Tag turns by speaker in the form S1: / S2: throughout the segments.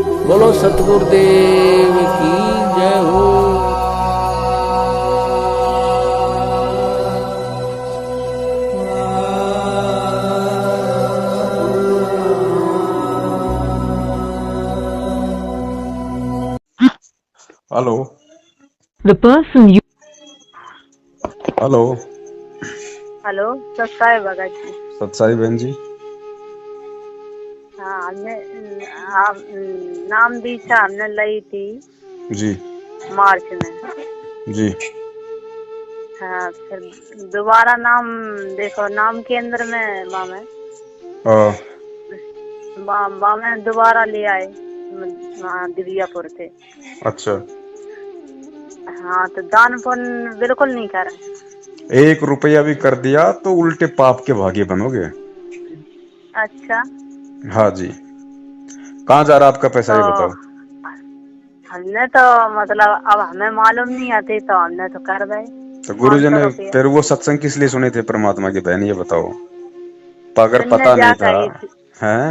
S1: बोलो सतगुरुदेव की जय हो।
S2: Hello.
S3: The person you
S2: hello.
S4: Hello, सत्साई भगत जी।
S2: सत्साई बहन जी।
S4: हाँ, हमने आप नाम दीक्षा हमने ली थी
S2: जी
S4: मार्च में।
S2: जी।
S4: हाँ, फिर दोबारा नाम देखो, नाम केंद्र में मामे
S2: आ,
S4: मामे दोबारा ले आए वहाँ दिव्यापुर से।
S2: अच्छा।
S4: हाँ, तो दान पुण्य बिल्कुल नहीं कर।
S2: 1 रुपया भी कर दिया तो उल्टे पाप के भागी बनोगे।
S4: अच्छा,
S2: हाँ जी। कहाँ जा रहा आपका पैसा,
S4: तो
S2: ये बताओ।
S4: हमने तो मतलब अब हमें मालूम नहीं आती तो हमने तो कर गए
S2: तो गुरुजी
S4: 500
S2: ने
S4: रुपये।
S2: फिर वो सत्संग किस लिए सुने थे परमात्मा की बहन, ये बताओ। तो अगर
S4: मैंने
S2: पता
S4: जा
S2: नहीं था
S4: कही थी।
S2: हैं।
S4: हाँ,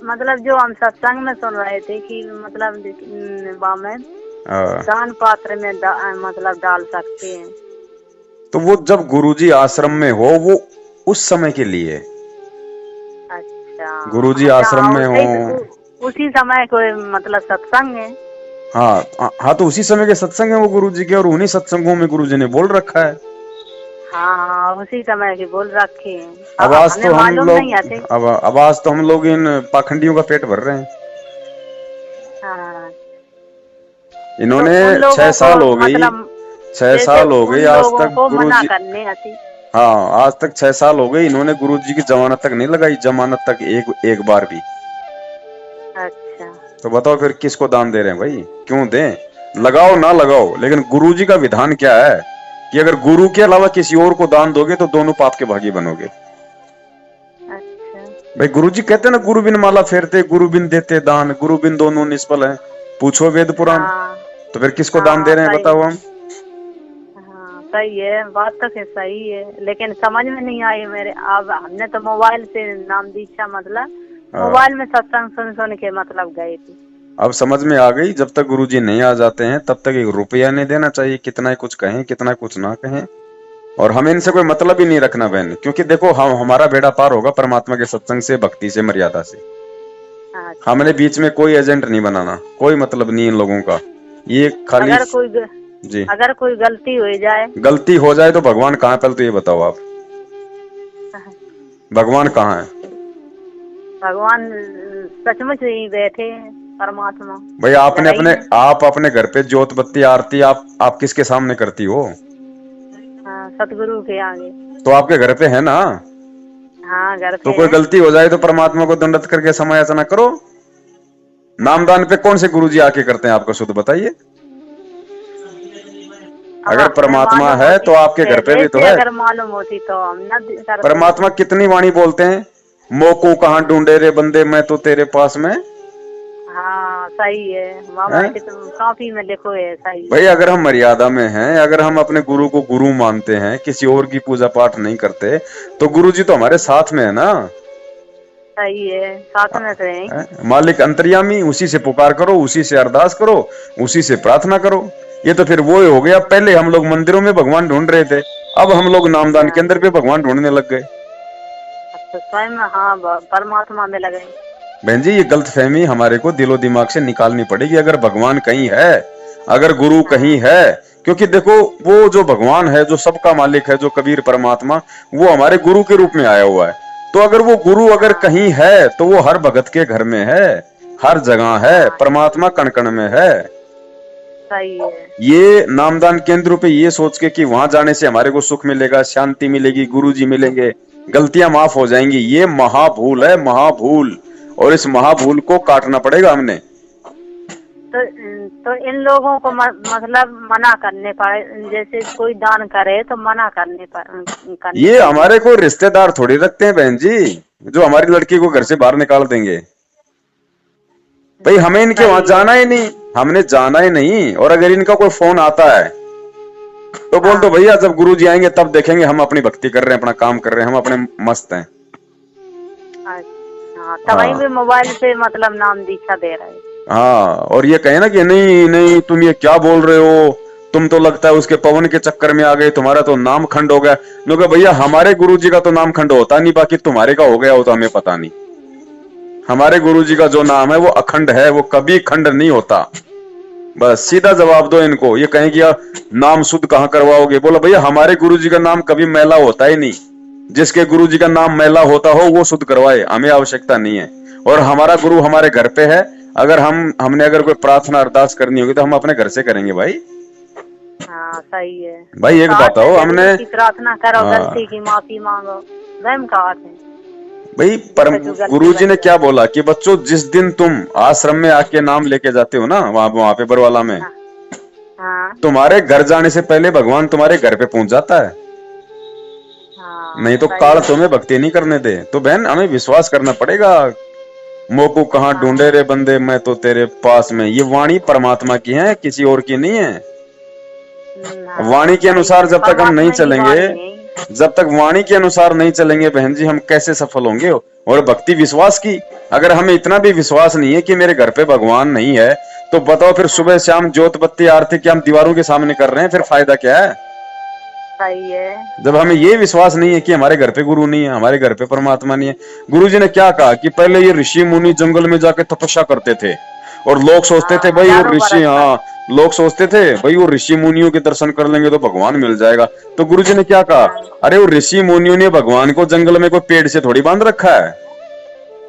S4: मतलब जो हम सत्संग में सुन रहे थे कि मतलब में
S2: आ,
S4: दान पात्र में मतलब डाल सकते हैं।
S2: तो वो जब गुरुजी आश्रम में हो वो उस समय के लिए।
S4: अच्छा।
S2: गुरुजी
S4: अच्छा,
S2: आश्रम
S4: हाँ,
S2: में हो।
S4: उसी समय कोई मतलब सत्संग है।
S2: हाँ हाँ, तो उसी समय के सत्संग है वो गुरुजी के, और उन्हीं सत्संगों में गुरुजी ने बोल रखा है।
S4: हाँ, उसी समय की बोल रखे हैं।
S2: अब
S4: अब
S2: आज
S4: हमें
S2: तो हम
S4: मालूम
S2: लोग
S4: नहीं आते।
S2: अब आज तो हम लोग इन पाखंडियों का पेट भर रहे हैं।
S4: हाँ, तो
S2: इन्होंने
S4: उन
S2: 6
S4: लोगों को
S2: साल हो गई।
S4: मतलब
S2: 6
S4: जैसे
S2: साल हो
S4: उन
S2: गई आज
S4: लोगों
S2: तक
S4: को मना
S2: गुरुजी।
S4: करने आती।
S2: हाँ, आज तक 6 साल हो गए, इन्होंने गुरुजी की जमानत तक नहीं लगाई, जमानत तक एक एक बार भी।
S4: अच्छा।
S2: तो बताओ फिर किसको दान दे रहे हैं भाई, क्यों दें। लगाओ ना लगाओ, लेकिन गुरुजी का विधान क्या है कि अगर गुरु के अलावा किसी और को दान दोगे तो दोनों पाप के भागी बनोगे।
S4: अच्छा।
S2: भाई गुरुजी कहते हैं ना, गुरु बिन माला फेरते, गुरु बिन देते दान, गुरु बिन दोनों निष्फल है। पूछो वेद पुराण।
S4: हाँ
S2: तो फिर किसको दान दे
S4: हाँ,
S2: रहे हैं
S4: सही।
S2: बताओ हम।
S4: हाँ, सही है, बात तो फिर सही है, लेकिन समझ में नहीं आई मेरे। अब हमने तो मोबाइल से नाम दीक्षा मतलब
S2: हाँ,
S4: मोबाइल में सत्संग सुन सुन के मतलब गए थे।
S2: अब समझ में आ गई। जब तक गुरुजी नहीं आ जाते हैं तब तक 1 रुपया नहीं देना चाहिए, कितना ही कुछ कहें कितना कुछ ना कहें। और हमें इनसे कोई
S4: हाँ।
S2: मतलब ही नहीं रखना बहन, क्योंकि देखो हम हमारा बेड़ा पार होगा परमात्मा के सत्संग से, भक्ति से, मर्यादा से। हमने
S4: अच्छा।
S2: बीच में कोई एजेंट नहीं बनाना, कोई मतलब नहीं इन लोगों का। ये खाली।
S4: अगर कोई
S2: जी।
S4: अगर कोई गलती हो जाए।
S2: गलती हो जाए तो भगवान कहाँ है, पहले तो ये बताओ आप। भगवान कहाँ है।
S4: भगवान सचमुच ही बैठे हैं, परमात्मा
S2: भाई
S4: जगह ही में।
S2: आप अपने घर पे जोत बत्ती आरती आप किसके सामने करती हो।
S4: हाँ, सतगुरु के आगे।
S2: तो आपके घर पे है ना।
S4: हाँ, घर
S2: तो
S4: पे
S2: कोई
S4: है।
S2: गलती हो जाए तो परमात्मा को दंडत करके समय याचना करो। नामदान
S4: हाँ,
S2: पे कौन से गुरुजी आके करते हैं आपको, शुद्ध बताइए।
S4: अब
S2: अगर
S4: हमें
S2: परमात्मा
S4: मालूम
S2: है
S4: होती
S2: तो आपके घर पे
S4: पहले
S2: भी तो
S4: से,
S2: है।
S4: अगर मालूम होती तो हम न करते।
S2: परमात्मा कितनी वाणी बोलते हैं। मोको कहाँ ढूंढे रे बंदे, मैं तो तेरे पास में।
S4: हाँ, सही है मामा
S2: हैं?
S4: की तो कॉपी में लिखो है, सही है।
S2: भाई अगर हम मर्यादा में हैं, अगर हम अपने गुरु को गुरु मानते हैं, किसी और की पूजा पाठ नहीं करते, तो गुरु जी तो हमारे साथ में है ना।
S4: सही है, साथ में तो है।
S2: मालिक अंतर्यामी, उसी से पुकार करो, उसी से अरदास करो, उसी से प्रार्थना करो। ये तो फिर वो हो गया, पहले हम लोग मंदिरों में भगवान ढूंढ रहे थे, अब हम लोग नामदान के
S4: हाँ,
S2: अंदर भी भगवान ढूंढने लग गए।
S4: अब तो स्वयं हाँ परमात्मा में लगे।
S2: बहन जी, ये गलत फहमी हमारे को दिलो दिमाग से निकालनी पड़ेगी। अगर भगवान कहीं है, अगर गुरु कहीं
S4: हाँ,
S2: है, क्योंकि देखो वो जो भगवान है, जो सबका मालिक है, जो कबीर परमात्मा, वो हमारे गुरु के रूप में आया हुआ है। तो अगर वो गुरु अगर
S4: हाँ,
S2: कहीं है तो वो हर भगत के घर में है, हर जगह है,
S4: हाँ,
S2: परमात्मा कण कण में है।
S4: सही है।
S2: ये नामदान केंद्रों पे ये सोच के कि वहां जाने से हमारे को सुख मिलेगा, शांति मिलेगी, गुरुजी मिलेंगे, गलतियां माफ हो जाएंगी, ये महाभूल है, महाभूल। और इस महाभूल को काटना पड़ेगा हमने।
S4: तो तो इन लोगों को मतलब मना करने पड़े, जैसे कोई दान करे तो मना करनी
S2: ये
S4: चाहिए।
S2: हमारे को रिश्तेदार थोड़ी रखते हैं बहन जी, जो हमारी लड़की को घर से बाहर निकाल देंगे। भाई हमें इनके वहां
S4: सही है।
S2: जाना ही नहीं, हमने जाना ही नहीं। और अगर इनका कोई फोन आता है तो बोल दो
S4: हाँ,
S2: भैया जब गुरुजी आएंगे तब देखेंगे, हम अपनी भक्ति कर रहे हैं, अपना काम कर रहे हैं, हम अपने मस्त हैं।
S4: अच्छा, हाँ, तभी भी मोबाइल से मतलब नाम दीक्षा दे रहे हैं।
S2: हाँ, और ये कहे ना कि नहीं नहीं तुम ये क्या बोल रहे हो, तुम तो लगता है उसके पवन के चक्कर में आ गए, तुम्हारा तो नाम खंड हो गया। मैं कहा भैया हमारे गुरुजी का तो नाम खंड होता नहीं, बाकी तुम्हारे का हो गया हो तो हमें पता नहीं। हमारे गुरुजी का जो नाम है वो अखंड है, वो कभी खंड नहीं होता। बस सीधा जवाब दो इनको। ये कहें कि यार नाम शुद्ध कहाँ करवाओगे, बोला भैया हमारे गुरुजी का नाम कभी मैला होता ही नहीं, जिसके गुरुजी का नाम मैला होता हो वो शुद्ध करवाए, हमें आवश्यकता नहीं है। और हमारा गुरु हमारे घर पे है, अगर हमने अगर कोई प्रार्थना अरदास करनी होगी तो हम अपने घर से करेंगे भाई।
S4: हाँ सही है
S2: भाई एक बात हो, हमने
S4: प्रार्थना करो,
S2: हाँ।
S4: गलती की माफी मांगो, वह कहा है
S2: भाई परम गुरुजी ने क्या बोला कि बच्चों जिस दिन तुम आश्रम में आके नाम लेके जाते हो ना, वहां पे बरवाला में,
S4: हाँ
S2: तुम्हारे घर जाने से पहले भगवान तुम्हारे घर पे पहुंच जाता है।
S4: हाँ
S2: नहीं तो
S4: सही
S2: काल
S4: है।
S2: तुम्हें भक्ति नहीं करने दे। तो बहन हमें विश्वास करना पड़ेगा। मोको कहाँ ढूंढे रे बंदे, मैं तो तेरे पास में। ये वाणी परमात्मा की है, किसी और की नहीं है।
S4: हाँ,
S2: वाणी के अनुसार जब तक हम नहीं
S4: परमात्मा की
S2: चलेंगे,
S4: वाणी है।
S2: जब तक वाणी के अनुसार नहीं चलेंगे बहन जी, हम कैसे सफल होंगे। और भक्ति विश्वास की, अगर हमें इतना भी विश्वास नहीं है कि मेरे घर पे भगवान नहीं है, तो बताओ फिर सुबह शाम ज्योत बत्ती आरती क्या हम दीवारों के सामने कर रहे हैं, फिर फायदा क्या है।
S4: सही है।
S2: जब हमें ये विश्वास नहीं है कि हमारे घर पे गुरु नहीं है, हमारे घर पे परमात्मा नहीं है। गुरुजी ने क्या कहा कि पहले ये ऋषि मुनि जंगल में जाके तपस्या करते थे, और लोग सोचते थे भाई वो ऋषि, हाँ लोग सोचते थे भाई वो ऋषि मुनियों के दर्शन कर लेंगे तो भगवान मिल जाएगा। तो गुरुजी ने क्या कहा, अरे वो ऋषि मुनियों ने भगवान को जंगल में कोई पेड़ से थोड़ी बांध रखा है।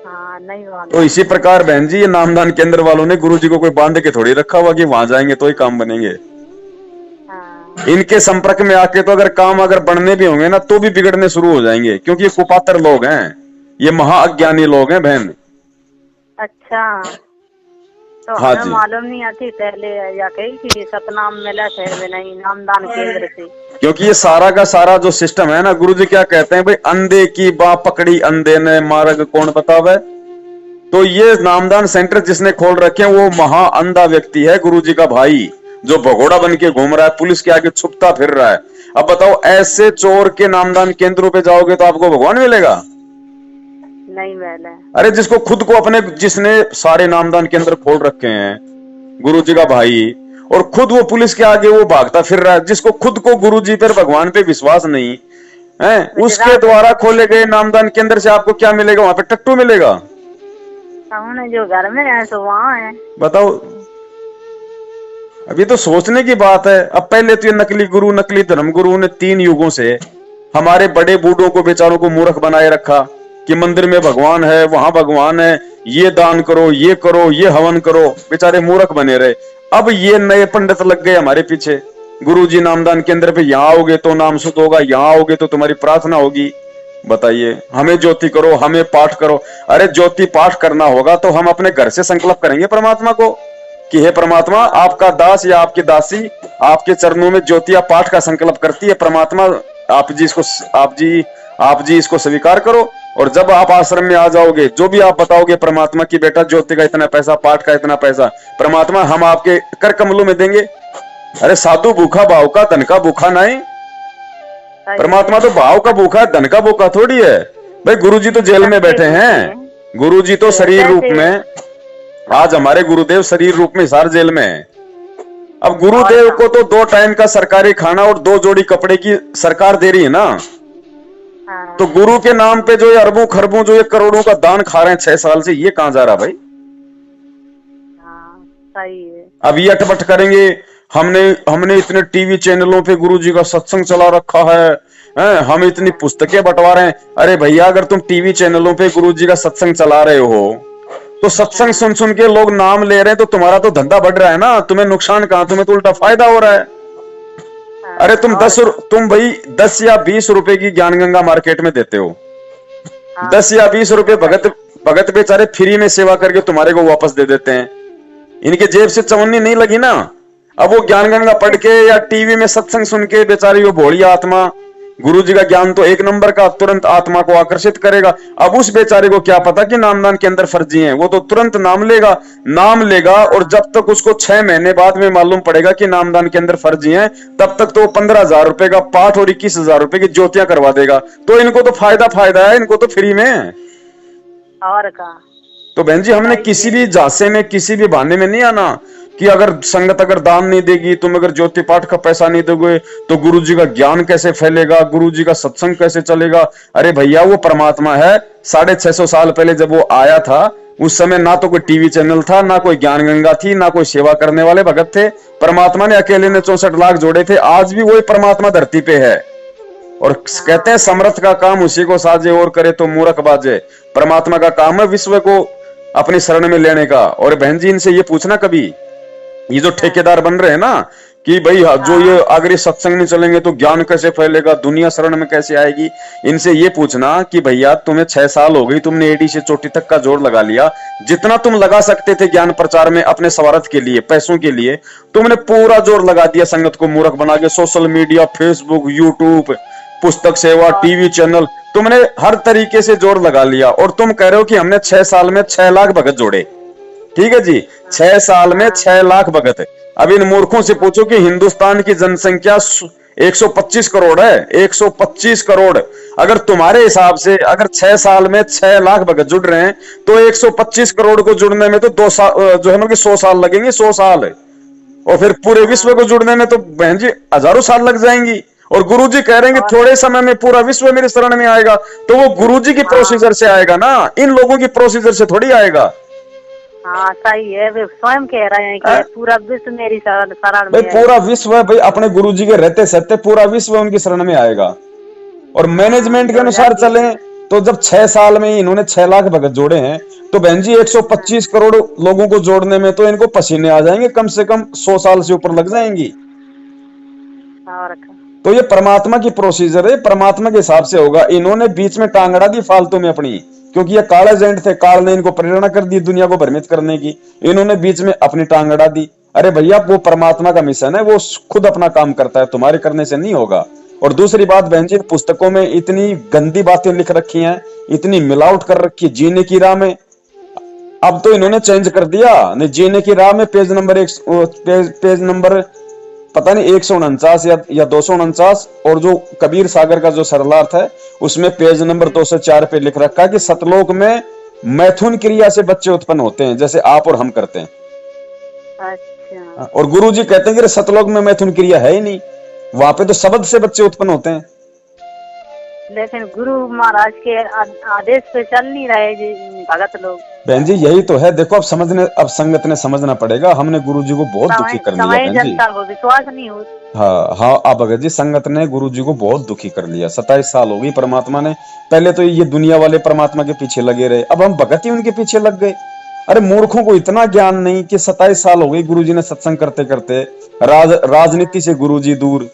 S4: हाँ नहीं
S2: तो इसी प्रकार बहन जी ये नामदान केंद्र वालों ने गुरुजी को कोई बांध के थोड़ी रखा हुआ कि वहां जाएंगे तो ही काम बनेंगे। इनके संपर्क में आके तो अगर काम अगर बढ़ने भी होंगे ना तो भी बिगड़ने शुरू हो जाएंगे, क्योंकि ये कुपात्र लोग हैं, ये महाअज्ञानी लोग हैं बहन।
S4: अच्छा तो
S2: हाँ
S4: हमें
S2: जी।
S4: मालूम नहीं आती पहले जाके कि सतनाम मिला शहर में नहीं नामदान केंद्र से।
S2: क्योंकि ये सारा का सारा जो सिस्टम है ना, गुरुजी क्या कहते हैं भाई, अंधे की बाँ पकड़ी अंधे ने मार्ग कौन बतावे। तो ये नामदान सेंटर जिसने खोल रखे हैं वो महा अंधा व्यक्ति है, गुरुजी का भाई, जो भगोड़ा बन के घूम रहा है, पुलिस के आगे छुपता फिर रहा है। अब बताओ ऐसे चोर के नामदान केंद्रों पे जाओगे तो आपको भगवान मिलेगा?
S4: नहीं मिला।
S2: अरे जिसको खुद को अपने, जिसने सारे नामदान केंद्र खोल रखे हैं, गुरुजी का भाई, और खुद वो पुलिस के आगे वो भागता फिर रहा है, जिसको खुद को गुरुजी पर भगवान पे विश्वास नहीं है, उसके द्वारा खोले गए नामदान केंद्र से आपको क्या मिलेगा? वहां पे टट्टू मिलेगा।
S4: जो घर में है तो वहाँ है।
S2: बताओ, अभी तो सोचने की बात है। अब पहले तो ये नकली गुरु, नकली धर्म गुरु ने 3 युगों से हमारे बड़े बूढ़ों को बेचारों को मूर्ख बनाए रखा कि मंदिर में भगवान है, वहां भगवान है, ये दान करो, ये करो, ये हवन करो, बेचारे मूर्ख बने रहे। अब ये नए पंडित लग गए हमारे पीछे, गुरुजी नामदान केंद्र पे यहाँ आओगे तो नाम शुद्ध होगा, यहाँ आओगे तो तुम्हारी प्रार्थना होगी। बताइए, हमें ज्योति करो, हमें पाठ करो। अरे ज्योति पाठ करना होगा तो हम अपने घर से संकल्प करेंगे परमात्मा को कि हे परमात्मा, आपका दास या आपकी दासी आपके चरणों में ज्योतिया पाठ का संकल्प करती है। परमात्मा आप जी इसको स्वीकार करो। और जब आप आश्रम में आ जाओगे, जो भी आप बताओगे परमात्मा की बेटा ज्योति का इतना पैसा, पाठ का इतना पैसा, परमात्मा हम आपके कर कमलों में देंगे। अरे साधु भूखा भाव का, धन का भूखा नहीं। परमात्मा तो भाव का भूखा है, धन का भूखा थोड़ी है। भाई गुरुजी तो जेल में बैठे हैं, गुरुजी तो शरीर रूप में, आज हमारे गुरुदेव शरीर रूप में सार जेल में है। अब गुरुदेव को तो 2 टाइम का सरकारी खाना और 2 जोड़ी कपड़े की सरकार दे रही है ना। तो गुरु के नाम पे जो ये अरबों खरबों, जो ये करोड़ों का दान खा रहे हैं 6 साल से, ये कहां जा रहा भाई?
S4: सही है।
S2: अब ये अटपट करेंगे, हमने इतने टीवी चैनलों पे गुरुजी का सत्संग चला रखा है, हम इतनी पुस्तकें बंटवा रहे हैं। अरे भैया, अगर तुम टीवी चैनलों पे गुरुजी का सत्संग चला रहे हो तो सत्संग सुन सुन के लोग नाम ले रहे हैं, तो तुम्हारा तो धंधा बढ़ रहा है ना, तुम्हें नुकसान कहां, तुम्हें तो उल्टा फायदा हो रहा है। अरे तुम भाई 10 या 20 रुपए की ज्ञान गंगा मार्केट में देते हो, 10 या 20 रुपए भगत बेचारे फ्री में सेवा करके तुम्हारे को वापस दे देते हैं। इनके जेब से चवन्नी नहीं लगी ना। अब वो ज्ञान गंगा पढ़ के या टीवी में सत्संग सुन के बेचारी वो भोली आत्मा, गुरुजी का ज्ञान तो 1 नंबर का, तुरंत आत्मा को आकर्षित करेगा। अब उस बेचारे को क्या पता कि नामदान के अंदर फर्जी है, वो तो तुरंत नाम लेगा और जब तक उसको 6 महीने बाद में मालूम पड़ेगा कि नामदान के अंदर फर्जी है, तब तक तो 15,000 रुपए का पाठ और 21,000 रुपए की ज्योतियां करवा देगा। तो इनको तो फायदा है, इनको तो फ्री में।
S4: और का
S2: तो बहन जी हमने किसी भी झांसे में किसी भी बहाने में नहीं आना कि अगर संगत अगर दान नहीं देगी, तुम अगर ज्योति पाठ का पैसा नहीं दोगे तो गुरु जी का ज्ञान कैसे फैलेगा, गुरु जी का सत्संग कैसे चलेगा। अरे भैया वो परमात्मा है। 650 साल पहले जब वो आया था उस समय ना तो कोई टीवी चैनल था, ना कोई ज्ञान गंगा थी, ना कोई सेवा करने वाले भगत थे। परमात्मा ने अकेले ने 64 लाख जोड़े थे। आज भी वही परमात्मा धरती पे है। और कहते हैं समर्थ का काम उसी को साजे और करे तो मूर्ख बाजे। परमात्मा का काम है विश्व को अपनी शरण में लेने का। और बहन जी इनसे ये पूछना कभी, ये जो ठेकेदार बन रहे हैं ना कि भाई जो ये अगर ये सत्संग नहीं चलेंगे तो ज्ञान कैसे फैलेगा, दुनिया शरण में कैसे आएगी, इनसे ये पूछना कि भैया तुम्हें 6 साल हो गई, तुमने एडी से चोटी तक का जोर लगा लिया। जितना तुम लगा सकते थे ज्ञान प्रचार में अपने स्वार्थ के लिए, पैसों के लिए, तुमने पूरा जोर लगा दिया संगत को मूर्ख बना के। सोशल मीडिया, फेसबुक, यूट्यूब, पुस्तक सेवा, टीवी चैनल, तुमने हर तरीके से जोर लगा लिया। और तुम कह रहे हो कि हमने 6 साल में 6 लाख भगत जोड़े। ठीक है जी, 6 साल में 6 लाख भगत। अब इन मूर्खों से पूछो कि हिंदुस्तान की जनसंख्या 125 करोड़ है, 125 करोड़। अगर तुम्हारे हिसाब से अगर 6 साल में 6 लाख भगत जुड़ रहे हैं तो 125 करोड़ को जुड़ने में तो 2 साल जो है ना कि 100 साल लगेंगे, 100 साल। और फिर पूरे विश्व को जुड़ने में तो बहन जी हजारों साल लग जाएंगी। और गुरुजी कह रहे हैं कि थोड़े समय में पूरा विश्व मेरे शरण में आएगा। तो वो गुरुजी की प्रोसीजर से आएगा ना, इन लोगों की प्रोसीजर से थोड़ी आएगा।
S4: हाँ सही है, वे स्वयं कह रहे हैं कि पूरा विश्व मेरी शरण
S2: भाई
S4: में
S2: पूरा विश्व है भाई, अपने गुरुजी के रहते सहते पूरा विश्व उनकी शरण में आएगा। और मैनेजमेंट के अनुसार चले तो जब 6 साल में इन्होंने 6 लाख भगत जोड़े हैं तो बहन जी 125 करोड़ लोगों को जोड़ने में तो इनको पसीने आ जाएंगे, कम से कम 100 साल से ऊपर लग जाएंगी। तो ये परमात्मा की प्रोसीजर है, परमात्मा के हिसाब से होगा। इन्होंने बीच में टांग अड़ा दी फालतू में अपनी, क्योंकि ये काल एजेंट थे, काल ने इनको प्रेरणा कर दी दुनिया को भ्रमित करने की। इन्होंने बीच में अपनी टांग अड़ा दी। अरे भैया वो परमात्मा का मिशन है, वो खुद अपना काम करता है, तुम्हारे करने से नहीं होगा। और दूसरी बात बहन जी, पुस्तकों में इतनी गंदी बातें लिख रखी हैं, इतनी मिलावट कर रखी है जीने की राह में। अब तो इन्होंने चेंज कर दिया, नहीं जीने की राह में पेज नंबर पता नहीं 149 या 249, और जो कबीर सागर का जो सरलार्थ है उसमें पेज नंबर 204 पे लिख रखा है कि सतलोक में मैथुन क्रिया से बच्चे उत्पन्न होते हैं, जैसे आप और हम करते हैं।
S4: अच्छा।
S2: और गुरुजी कहते हैं कि सतलोक में मैथुन क्रिया है ही नहीं, वहां पे तो शब्द से बच्चे उत्पन्न होते हैं।
S4: लेकिन गुरु महाराज के आदेश पे चल नहीं रहे जी भगत लोग।
S2: बहन जी यही तो है, देखो अब संगत ने समझना पड़ेगा। हमने गुरुजी को बहुत दुखी कर लिया बहन जी।
S4: जनता को विश्वास नहीं हो।
S2: हाँ अब भगत जी संगत ने गुरुजी को बहुत दुखी कर लिया। 27 साल हो गई परमात्मा ने, पहले तो ये दुनिया वाले परमात्मा के पीछे लगे रहे, अब हम भगत ही उनके पीछे लग गए। अरे मूर्खों को इतना ज्ञान नहीं कि 27 साल हो गई गुरुजी ने सत्संग करते करते, राजनीति से गुरुजी दूर,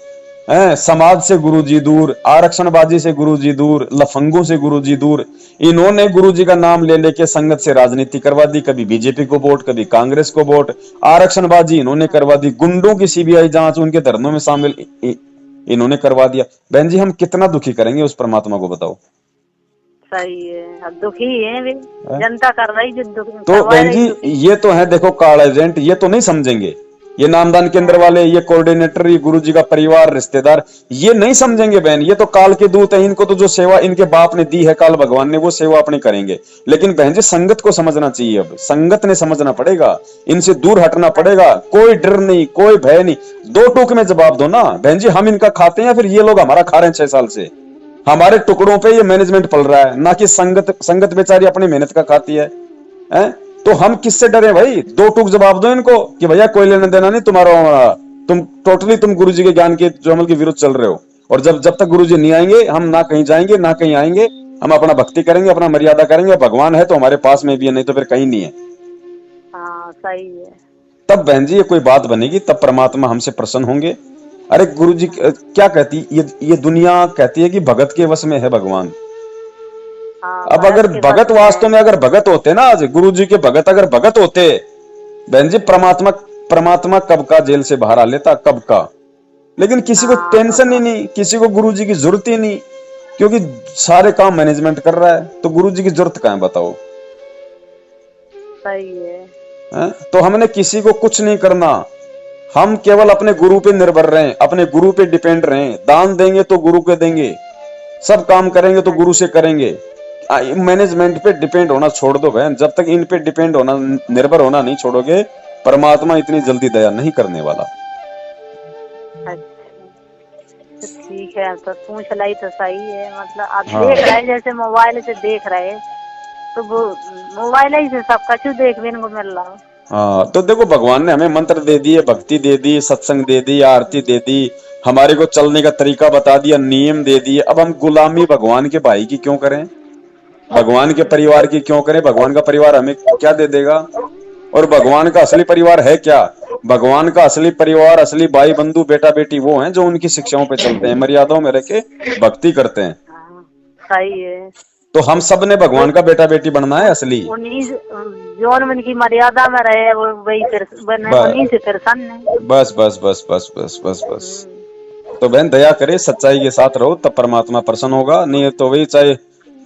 S2: समाज से गुरुजी दूर, आरक्षणबाजी से गुरुजी दूर, लफंगों से गुरुजी दूर। इन्होंने गुरुजी का नाम ले लेके संगत से राजनीति करवा दी, कभी बीजेपी को वोट, कभी कांग्रेस को वोट। आरक्षणबाजी इन्होंने करवा दी, गुंडों की सीबीआई जांच उनके धरनों में शामिल इन्होंने करवा दिया। बहन जी हम कितना दुखी करेंगे उस परमात्मा को, बताओ।
S4: सही है, अब दुखी है भी जनता कर रही जो
S2: तो बहन जी ये तो है, देखो काल एजेंट ये तो नहीं समझेंगे, ये नामदान केंद्र वाले, ये कोऑर्डिनेटर, ये गुरुजी का परिवार, रिश्तेदार, ये नहीं समझेंगे बहन। ये तो काल के दूत है, इनको तो जो सेवा इनके बाप ने दी है काल भगवान ने, वो सेवा अपनी करेंगे। लेकिन बहन जी संगत को समझना चाहिए, अब संगत ने समझना पड़ेगा, इनसे दूर हटना पड़ेगा। कोई डर नहीं, कोई भय नहीं, 2 टूक में जवाब दो ना बहन जी। हम इनका खाते हैं, फिर ये लोग हमारा खा रहे हैं 6 साल से। हमारे टुकड़ों पे ये मैनेजमेंट पल रहा है, ना कि संगत बेचारी अपनी मेहनत का खाती है। तो हम किससे डरे भाई? 2 टूक जवाब दो इनको कि भैया कोई लेना देना नहीं तुम्हारा हमारा, तुम टोटली तुम गुरुजी के ज्ञान के जो अमल के विरुद्ध चल रहे हो। और जब तक गुरुजी नहीं आएंगे हम ना कहीं जाएंगे ना कहीं आएंगे, हम अपना भक्ति करेंगे, अपना मर्यादा करेंगे। भगवान है तो हमारे पास में भी है, नहीं तो फिर कहीं नहीं है।
S4: हाँ सही है। तब
S2: बहन जी ये कोई बात बनेगी, तब परमात्मा हमसे प्रसन्न होंगे। अरे गुरुजी क्या कहती, ये दुनिया कहती है कि भगत के वश में है भगवान। अब अगर भगत वास्तव में अगर भगत होते ना, आज गुरुजी के भगत अगर भगत होते बहन जी, परमात्मा कब का जेल से बाहर आ लेता, कब का। लेकिन किसी को टेंशन ही नहीं, किसी को गुरुजी की जरूरत ही नहीं, क्योंकि सारे काम मैनेजमेंट कर रहा है। तो गुरुजी की जरूरत कहाँ है बताओ?
S4: सही है।
S2: तो हमने किसी को कुछ नहीं करना, हम केवल अपने गुरु पे निर्भर रहें, अपने गुरु पे डिपेंड रहें। दान देंगे तो गुरु के देंगे, सब काम करेंगे तो गुरु से करेंगे। मैनेजमेंट पे डिपेंड होना छोड़ दो बहन, जब तक इन पे डिपेंड होना, निर्भर होना नहीं छोड़ोगे, परमात्मा इतनी जल्दी दया नहीं करने वाला।
S4: तो ठीक है, तो पूछ लाई तो सही है। मतलब आप
S2: हाँ।
S4: देख रहे जैसे मोबाइल से देख रहे, तो वो मोबाइल ही से सब कछु देखने को मिल रहा।
S2: हाँ, तो देखो भगवान ने हमें मंत्र दे दिए, भक्ति दे दी, सत्संग दे दी, आरती दे दी, हमारे को चलने का तरीका बता दिया, नियम दे दिए। अब हम गुलामी भगवान के भाई की क्यों करें, भगवान के परिवार की क्यों करें? भगवान का परिवार हमें क्या दे देगा? और भगवान का असली परिवार है क्या? भगवान का असली परिवार, असली भाई बंधु बेटा बेटी वो हैं जो उनकी शिक्षाओं पे चलते हैं, मर्यादाओं में रह के भक्ति करते हैं।
S4: हाँ, सही है।
S2: तो हम सब ने भगवान का बेटा बेटी बनना है असली।
S4: उन्हीं जो उनकी मर्यादा में रहे वो वही उन्हीं से प्रसन्न है।
S2: बस बस बस बस बस बस बस। तो बहन दया करे, सच्चाई के साथ रहो, तब परमात्मा प्रसन्न होगा। नहीं तो वही चाहे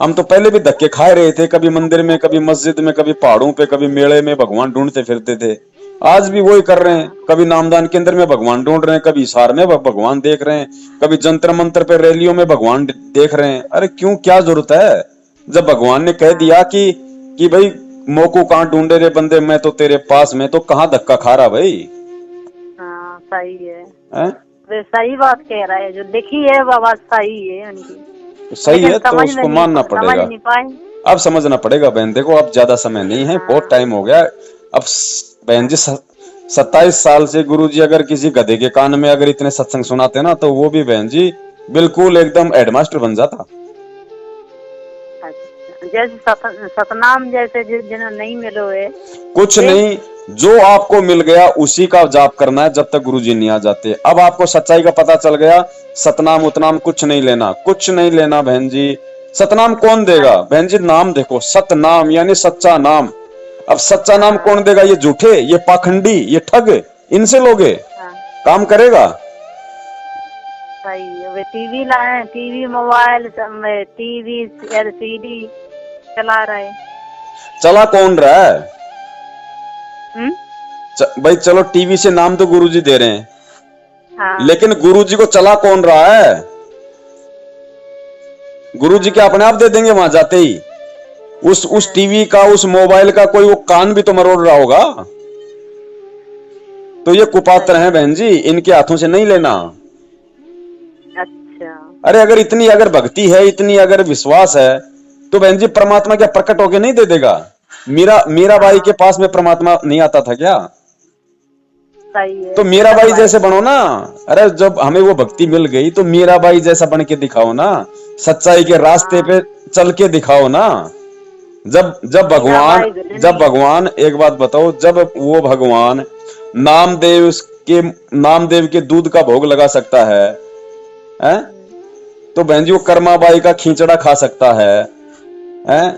S2: हम तो पहले भी धक्के खाए रहे थे, कभी मंदिर में, कभी मस्जिद में, कभी पहाड़ों पे, कभी मेले में भगवान ढूंढते फिरते थे। आज भी वही कर रहे हैं, कभी नामदान केंद्र में भगवान ढूंढ रहे हैं, कभी हिसार में भगवान देख रहे हैं, कभी जंतर मंतर पे रैलियों में भगवान देख रहे हैं। अरे क्यों, क्या जरूरत है? जब भगवान ने कह दिया कि भाई मोको कहाँ ढूंढे रे बंदे, मैं तो तेरे पास में, तो कहाँ धक्का खा रहा भाई?
S4: हाँ सही है,
S2: वे
S4: सही बात कह रहा है। जो लिखी है बाबा सही है उनकी,
S2: तो सही है, तो उसको मानना पड़ेगा। अब समझना पड़ेगा बहन। देखो अब ज्यादा समय नहीं है, बहुत टाइम हो गया। अब बहन जी 27 साल से गुरुजी अगर किसी गधे के कान में अगर इतने सत्संग सुनाते ना, तो वो भी बहन जी बिल्कुल एकदम हेडमास्टर बन जाता।
S4: जैसे सतनाम जैसे जिन्हें नहीं मिलो है
S2: कुछ नहीं, जो आपको मिल गया उसी का जाप करना है जब तक गुरुजी नहीं आ जाते। अब आपको सच्चाई का पता चल गया, सतनाम उतनाम कुछ नहीं लेना, कुछ नहीं लेना बहन जी। सतनाम कौन देगा बहन जी? नाम देखो, सतनाम यानी सच्चा नाम। अब सच्चा नाम कौन देगा? ये झूठे, ये पाखंडी, ये ठग, इनसे लोगे काम करेगा?
S4: सही है। वे टीवी लाए, टीवी मोबाइल, टीवी एलसीडी चला रहे।
S2: चला कौन रहा है? भाई चलो टीवी से नाम तो गुरुजी दे रहे हैं,
S4: हाँ।
S2: लेकिन गुरुजी को चला कौन रहा है? गुरुजी क्या अपने आप दे देंगे वहां जाते ही? उस टीवी का, उस मोबाइल का कोई वो कान भी तो मरोड़ रहा होगा। तो ये कुपात्र हैं बहन जी, इनके हाथों से नहीं लेना।
S4: अच्छा।
S2: अरे अगर इतनी अगर भक्ति है, इतनी अगर विश्वास है, तो बहन जी परमात्मा क्या प्रकट होके नहीं दे देगा? मीराबाई के पास में परमात्मा नहीं आता था क्या?
S4: सही है।
S2: तो मीराबाई जैसे बनो ना। अरे जब हमें वो भक्ति मिल गई तो मीराबाई जैसा बन के दिखाओ ना, सच्चाई के रास्ते पे चल के दिखाओ ना। जब भगवान एक बात बताओ, जब वो भगवान नामदेव के दूध का भोग लगा सकता है, तो बहन जी वो कर्माबाई का खींचड़ा खा सकता है,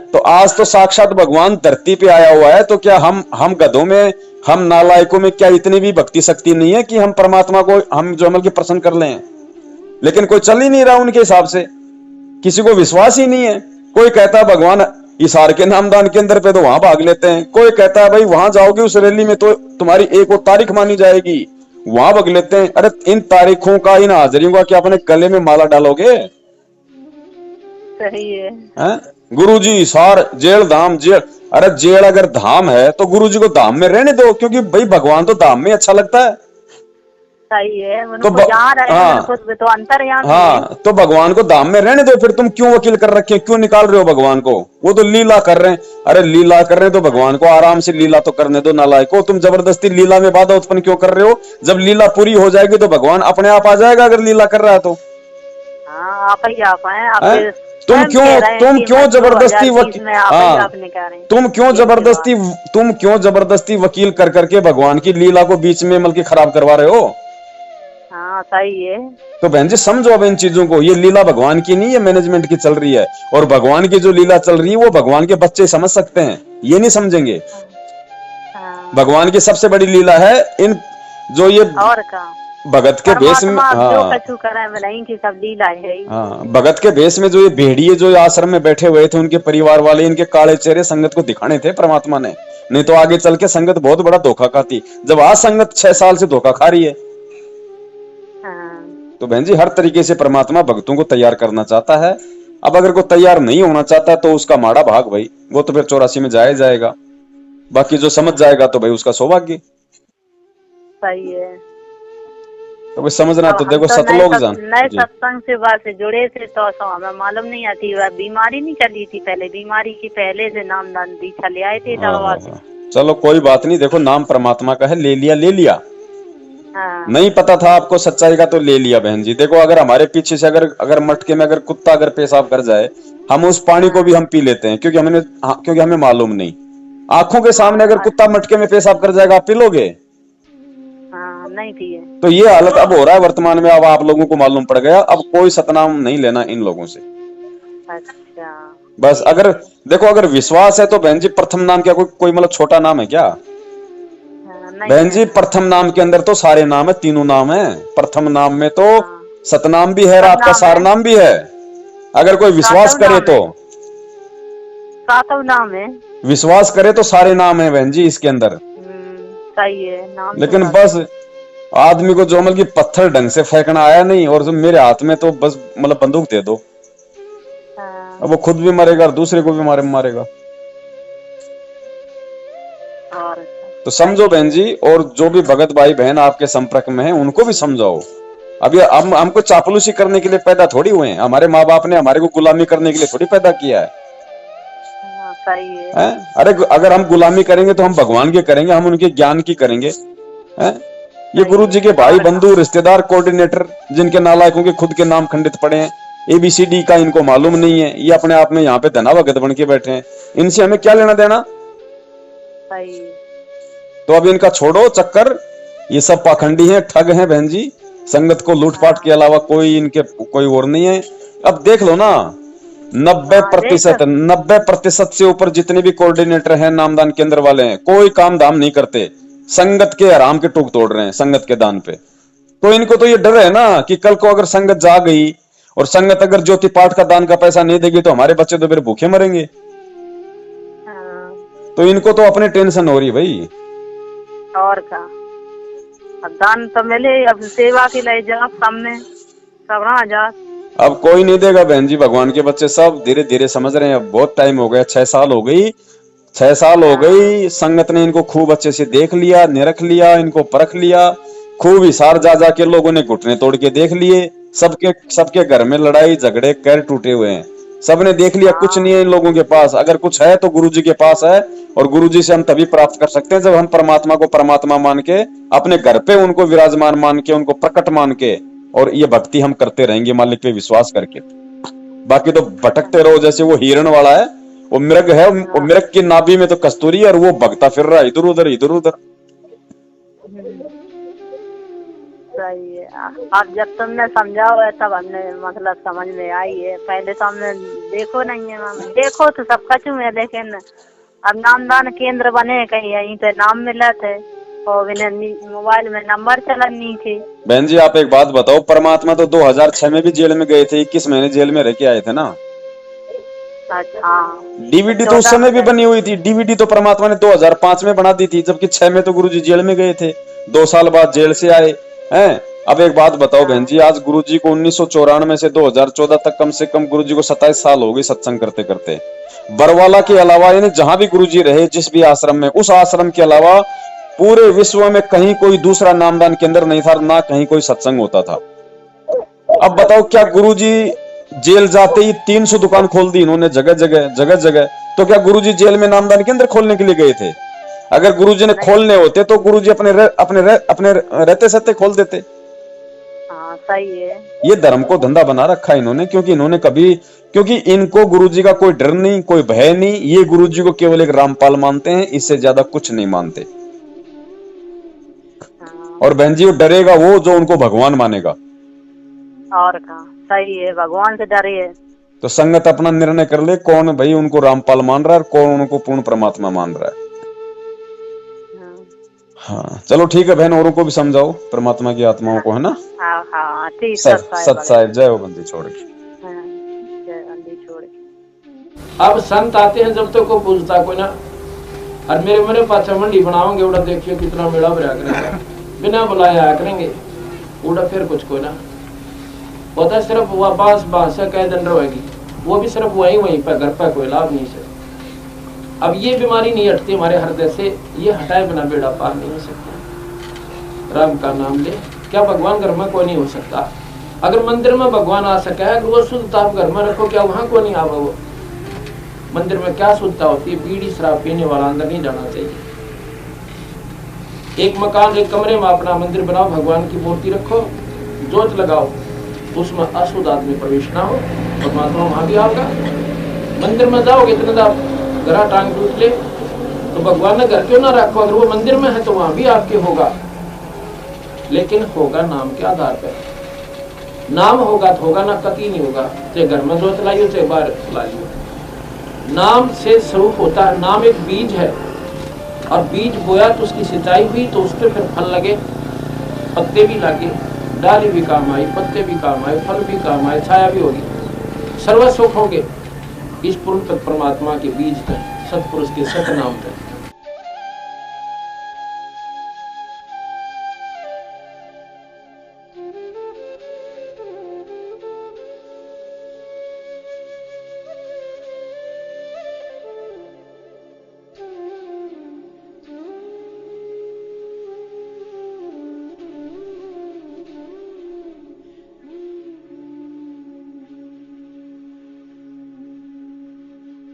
S2: तो आज तो साक्षात भगवान धरती पे आया हुआ है। तो क्या हम गधों में, हम नालायकों में क्या इतनी भी भक्ति शक्ति नहीं है कि हम परमात्मा को हम जो अमल के प्रसन्न कर लें? लेकिन कोई चल ही नहीं रहा उनके हिसाब से, किसी को विश्वास ही नहीं है। कोई कहता है भगवान हिसार के नामदान केंद्र पे, तो वहां भाग लेते हैं। कोई कहता है भाई वहां जाओगे उस रैली में तो तुम्हारी एक और तारीख मानी जाएगी, वहां भाग लेते हैं। अरे इन तारीखों का, इन हाजिरियों का क्या अपने गले में माला डालोगे?
S4: सही है।
S2: गुरुजी सार जेल धाम जेल, अरे जेल अगर धाम है तो गुरुजी को धाम में रहने दो, क्योंकि भाई भगवान तो धाम में अच्छा लगता है।
S4: सही है। तो अंतर्यामी।
S2: हाँ, तो भगवान को धाम में रहने दो। फिर तुम क्यों वकील कर रखे, क्यों निकाल रहे हो भगवान को? वो तो लीला कर रहे हैं। अरे लीला कर रहे हैं तो भगवान को आराम से लीला तो करने दो नालायको। तुम जबरदस्ती लीला में बाधा उत्पन्न क्यों कर रहे हो? जब लीला पूरी हो जाएगी तो भगवान अपने आप आ जाएगा, अगर लीला कर रहा है तो।
S4: हाँ, आप ही आप हैं।
S2: तुम क्यों जबरदस्ती तुम क्यों जबरदस्ती वकील कर करके भगवान की लीला को बीच में मल के खराब करवा रहे हो?
S4: हाँ सही है।
S2: तो बहन जी समझो अब इन चीजों को, ये लीला भगवान की नहीं है, मैनेजमेंट की चल रही है। और भगवान की जो लीला चल रही है वो भगवान के बच्चे समझ सकते हैं, ये नहीं समझेंगे। भगवान की सबसे बड़ी लीला है इन जो ये
S4: और का
S2: भगत के भेष में, भगत के भेष में जो ये भेड़िए जो आश्रम में बैठे हुए थे, उनके परिवार वाले, इनके काले चेहरे संगत को दिखाने थे परमात्मा ने। नहीं तो आगे चल के संगत बहुत बड़ा धोखा खाती। जब आज संगत 6 साल से धोखा खा रही है, तो बहन जी हर तरीके से परमात्मा भक्तों को तैयार करना चाहता है। अब अगर कोई तैयार नहीं होना चाहता तो उसका माड़ा भाग भाई, वो तो फिर 84 में जाएगा। बाकी जो समझ जाएगा तो भाई उसका सौभाग्य।
S4: सही है।
S2: तो भाई समझना
S4: अब
S2: तो
S4: हम
S2: देखो
S4: तो
S2: सतलोक
S4: नए
S2: जान जी।
S4: सत्संग से बात से जुड़े थे तो हमें मालूम नहीं आती, वह बीमारी नहीं चली थी पहले, बीमारी की पहले से नामदान दीक्षा ले आए थे दवा से।
S2: चलो कोई बात नहीं, देखो नाम परमात्मा का है, ले लिया ले लिया।
S4: हाँ
S2: नहीं पता था आपको सच्चाई का तो ले लिया बहन जी। देखो अगर हमारे पीछे से अगर मटके में अगर कुत्ता अगर पेशाब कर जाए, हम उस पानी को भी हम पी लेते हैं, क्योंकि हमें मालूम नहीं। आंखों के सामने अगर कुत्ता मटके में पेशाब कर जाएगा, आप पी लोगे?
S4: हाँ नहीं पिए।
S2: तो ये हालत अब हो रहा है वर्तमान में। अब आप लोगों को मालूम पड़ गया, अब कोई सतनाम नहीं लेना इन लोगों से।
S4: अच्छा
S2: बस अगर देखो अगर विश्वास है तो बहन जी, प्रथम नाम क्या कोई मतलब छोटा नाम है क्या?
S4: नहीं
S2: बहन जी
S4: है।
S2: प्रथम नाम के अंदर तो सारे नाम है, तीनों नाम है। प्रथम नाम में तो
S4: हाँ।
S2: सतनाम भी है और आपका
S4: सतनाम
S2: सार
S4: है।
S2: नाम भी है। अगर कोई विश्वास
S4: सातव
S2: करे
S4: नाम
S2: तो,
S4: सातव नाम है।
S2: विश्वास करे तो सारे नाम है बहन जी इसके अंदर।
S4: सही है नाम।
S2: लेकिन बस आदमी को जो मतलब की पत्थर ढंग से फेंकना आया नहीं, और जो मेरे हाथ में तो बस मतलब बंदूक दे दो, अब वो खुद भी मरेगा और दूसरे को भी मारेगा।
S4: और
S2: तो समझो बहन जी, और जो भी भगत भाई बहन आपके संपर्क में हैं उनको भी समझाओ। अब ये हमको चापलूसी करने के लिए पैदा थोड़ी हुए हैं, हमारे माँ बाप ने हमारे को गुलामी करने के लिए थोड़ी पैदा किया है।
S4: सही है।
S2: अरे अगर हम गुलामी करेंगे तो हम भगवान की करेंगे, हम उनके ज्ञान की करेंगे। हैं? ये गुरु जी के भाई बंधु रिश्तेदार कोऑर्डिनेटर जिनके नालायकों के खुद के नाम खंडित पड़े हैं, ABCD का इनको मालूम नहीं है, ये अपने आप में यहाँ पे धना भगत बन के बैठे हैं। इनसे हमें क्या लेना देना?
S4: सही।
S2: तो अब इनका छोड़ो चक्कर, ये सब पाखंडी हैं, ठग हैं बहन जी। संगत को लूटपाट के अलावा कोई और नहीं है। अब देख लो ना, 90% से ऊपर जितने भी कोऑर्डिनेटर हैं नामदान केंद्र वाले हैं, कोई काम धाम नहीं करते, संगत के आराम के टूक तोड़ रहे हैं संगत के दान पे। तो इनको तो ये डर है ना कि कल को अगर संगत जा गई और संगत अगर ज्योति पाठ का दान का पैसा नहीं देगी तो हमारे बच्चे तो फिर भूखे मरेंगे। तो इनको तो अपने टेंशन हो रही भाई।
S4: और का अब दान तो मिले, अब सेवा के लिए जाओ सामने सब ना जा।
S2: अब कोई नहीं देगा बहन जी, भगवान के बच्चे सब धीरे धीरे समझ रहे हैं। अब बहुत टाइम हो गया, 6 साल हो गई, 6 साल हो गई। संगत ने इनको खूब अच्छे से देख लिया, निरख लिया, इनको परख लिया, खूब हिसार जा के लोगों ने घुटने तोड़ के देख लिए। सबके घर में लड़ाई झगड़े कैर टूटे हुए हैं, सबने देख लिया। कुछ नहीं है इन लोगों के पास, अगर कुछ है तो गुरुजी के पास है, और गुरुजी से हम तभी प्राप्त कर सकते हैं जब हम परमात्मा को परमात्मा मान के, अपने घर पे उनको विराजमान मान के, उनको प्रकट मान के, और ये भक्ति हम करते रहेंगे मालिक पे विश्वास करके। बाकी तो भटकते रहो, जैसे वो हिरण वाला है, वो मृग है, वो मृग की नाभि में तो कस्तूरी है और वो भगता फिर रहा है इधर उधर इधर उधर।
S4: सही है। अब जब तुमने समझाओ है तब हमने मतलब समझ में आई है, पहले तो हमने देखो नहीं है। देखो तो सब कचू है, लेकिन अब नामदान केंद्र बने कहीं यहीं पे नाम मिला थे और मोबाइल में नंबर चलन नहीं थे।
S2: बहन जी आप एक बात बताओ, परमात्मा तो 2006 में भी जेल में गए थे, 21 महीने जेल में रह के आए थे ना।
S4: अच्छा।
S2: DVD तो उस समय भी बनी हुई थी, DVD तो परमात्मा ने 2005 में बना दी थी, जबकि 6 में तो गुरुजी जेल में गए थे, 2 साल बाद जेल से आए हैं। अब एक बात बताओ बहन जी, आज गुरुजी को 1994 से 2014 तक कम से कम गुरुजी को 27 साल हो गए सत्संग करते करते। बरवाला के अलावा यानी जहां भी गुरुजी रहे, जिस भी आश्रम में, उस आश्रम के अलावा पूरे विश्व में कहीं कोई दूसरा नामदान केंद्र नहीं था, ना कहीं कोई सत्संग होता था। अब बताओ क्या गुरुजी जेल जाते ही 300 दुकान खोल दी इन्होंने, जगह जगह। तो क्या गुरुजी जेल में नामदान केंद्र खोलने के लिए गए थे? अगर गुरुजी ने खोलने होते तो गुरुजी अपने रहते सत्ते खोल देते।
S4: हाँ सही है।
S2: ये धर्म को धंधा बना रखा है इन्होंने, क्योंकि इनको गुरुजी का कोई डर नहीं, कोई भय नहीं। ये गुरुजी को केवल एक रामपाल मानते हैं, इससे ज्यादा कुछ नहीं मानते। और बहन जी वो डरेगा वो जो उनको भगवान मानेगा।
S4: और का सही है, भगवान से डरिए।
S2: तो संगत अपना निर्णय कर ले, कौन भाई उनको रामपाल मान रहा है और कौन उनको पूर्ण परमात्मा मान रहा है। हाँ चलो ठीक है बहन, औरों को भी समझाओ परमात्मा की आत्माओं को, है ना।
S4: हाँ ठीक।
S2: सत साहिब जय हो बंदी छोड़ के।
S1: अब संत आते हैं जब तक को पूछता कोई ना, और मेरे पाछा मंडी बनाओगे उड़ा, देखियो कितना मेला भरा करेगा, बिना बुलाया आया करेंगे उड़ा, फिर कुछ कोई ना होता, सिर्फ बास कह दिन रहेगी। वो भी सिर्फ वहीं पर घर पर, कोई लाभ नहीं से। अब ये बीमारी नहीं हटती हमारे हृदय से, ये हटाए बिना बेड़ा पार नहीं हो सकता। राम का नाम ले, क्या भगवान घर में कोई नहीं हो सकता? अगर मंदिर में भगवान आ सका है, अगर वो शुद्धता आप घर में रखो, क्या वहां को नहीं आवा? वो मंदिर में क्या शुद्धता होती है? बीड़ी शराब पीने वाला अंदर नहीं जाना चाहिए। एक मकान, एक कमरे में अपना मंदिर बनाओ, भगवान की मूर्ति रखो, जोत लगाओ, उसमें अशुद्ध आदमी प्रवेश ना हो, परमात्मा वहां भी आएगा। मंदिर में जाओगे इतना गरा टांग टूट ले तो भगवान ने घर क्यों ना रखो? अगर वो मंदिर में है तो वहां भी आपके होगा, लेकिन होगा नाम के आधार पर। नाम होगा तो होगा, ना कति नहीं होगा। चाहे घर में जोत लाइयो, चाहे बाहर लाइयो, नाम से स्वरूप होता है। नाम एक बीज है, और बीज बोया तो उसकी सिंचाई हुई तो उस पर फिर फल लगे, पत्ते भी लगे, डाली भी काम आई, पत्ते भी काम आए, फल भी काम आए, छाया भी होगी, सर्व सुख होंगे। इस पूर्ण परमात्मा के बीज तक, सतपुरुष के सत नाम तक